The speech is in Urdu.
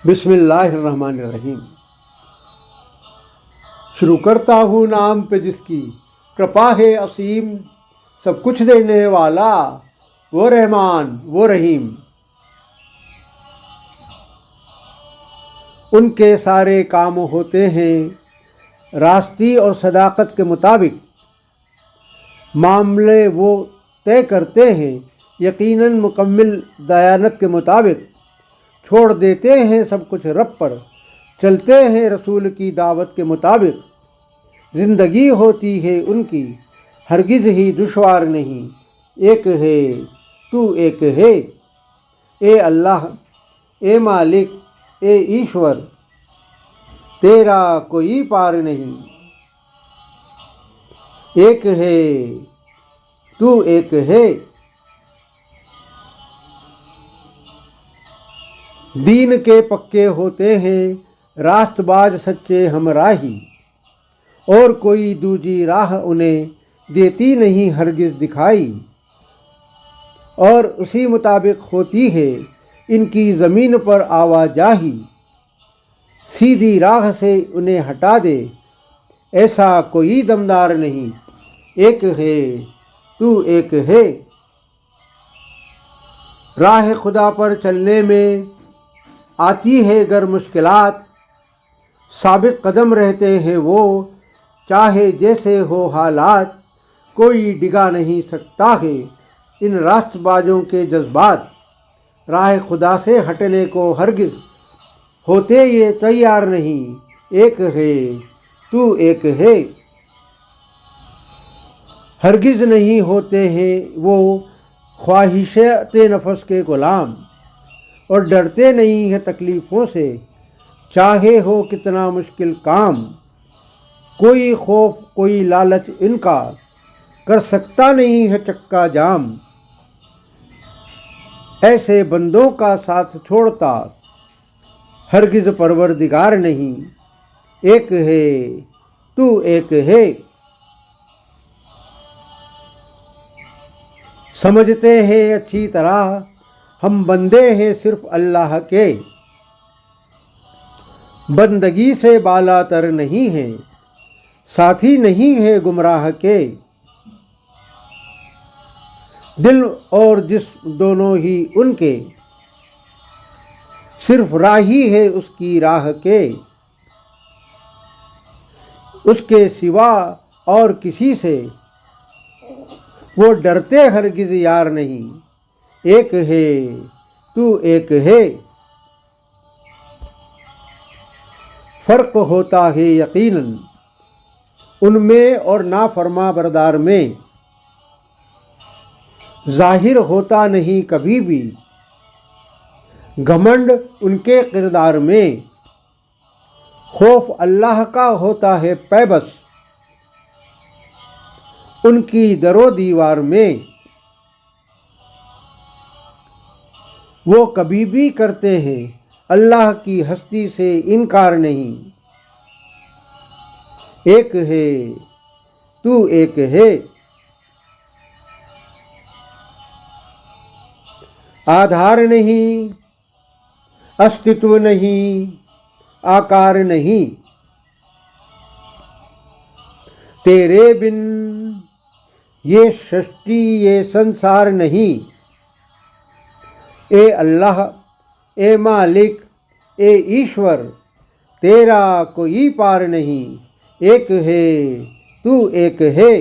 بسم اللہ الرحمن الرحیم۔ شروع کرتا ہوں نام پہ جس کی کرپا ہے اسیم، سب کچھ دینے والا وہ رحمان وہ رحیم۔ ان کے سارے کام ہوتے ہیں راستی اور صداقت کے مطابق، معاملے وہ طے کرتے ہیں یقیناً مکمل دیانت کے مطابق۔ چھوڑ دیتے ہیں سب کچھ رب پر، چلتے ہیں رسول کی دعوت کے مطابق۔ زندگی ہوتی ہے ان کی ہرگز ہی دشوار نہیں، ایک ہے تو ایک ہے، اے اللہ اے مالک اے ایشور، تیرا کوئی پار نہیں۔ ایک ہے تو ایک ہے، دین کے پکے ہوتے ہیں راست باز سچے ہمراہی، اور کوئی دوجی راہ انہیں دیتی نہیں ہرگز دکھائی۔ اور اسی مطابق ہوتی ہے ان کی زمین پر آواجاہی، سیدھی راہ سے انہیں ہٹا دے ایسا کوئی دمدار نہیں، ایک ہے تو ایک ہے۔ راہ خدا پر چلنے میں آتی ہے گر مشکلات، ثابت قدم رہتے ہیں وہ چاہے جیسے ہو حالات۔ کوئی ڈگا نہیں سکتا ہے ان راست بازوں کے جذبات، راہ خدا سے ہٹنے کو ہرگز ہوتے یہ تیار نہیں، ایک ہے تو ایک ہے۔ ہرگز نہیں ہوتے ہیں وہ خواہشات نفس کے غلام، اور ڈرتے نہیں ہیں تکلیفوں سے چاہے ہو کتنا مشکل کام۔ کوئی خوف کوئی لالچ ان کا کر سکتا نہیں ہے چکا جام، ایسے بندوں کا ساتھ چھوڑتا ہرگز پروردگار نہیں، ایک ہے تو ایک ہے۔ سمجھتے ہیں اچھی طرح ہم بندے ہیں صرف اللہ کے، بندگی سے بالا تر نہیں ہیں ساتھی نہیں ہے گمراہ کے۔ دل اور جسم دونوں ہی ان کے، صرف راہی ہے اس کی راہ کے، اس کے سوا اور کسی سے وہ ڈرتے ہرگز یار نہیں، ایک ہے تو ایک ہے۔ فرق ہوتا ہے یقیناً ان میں اور نافرما بردار میں، ظاہر ہوتا نہیں کبھی بھی گھمنڈ ان کے کردار میں۔ خوف اللہ کا ہوتا ہے پے بس ان کی در و دیوار میں، وہ کبھی بھی کرتے ہیں اللہ کی ہستی سے انکار نہیں، ایک ہے تو ایک ہے۔ آدھار نہیں استتو نہیں آکار نہیں، تیرے بن یہ سرشٹی یہ سنسار نہیں، اے اللہ اے مالک اے ایشور، تیرا کوئی پار نہیں، ایک ہے تو ایک ہے۔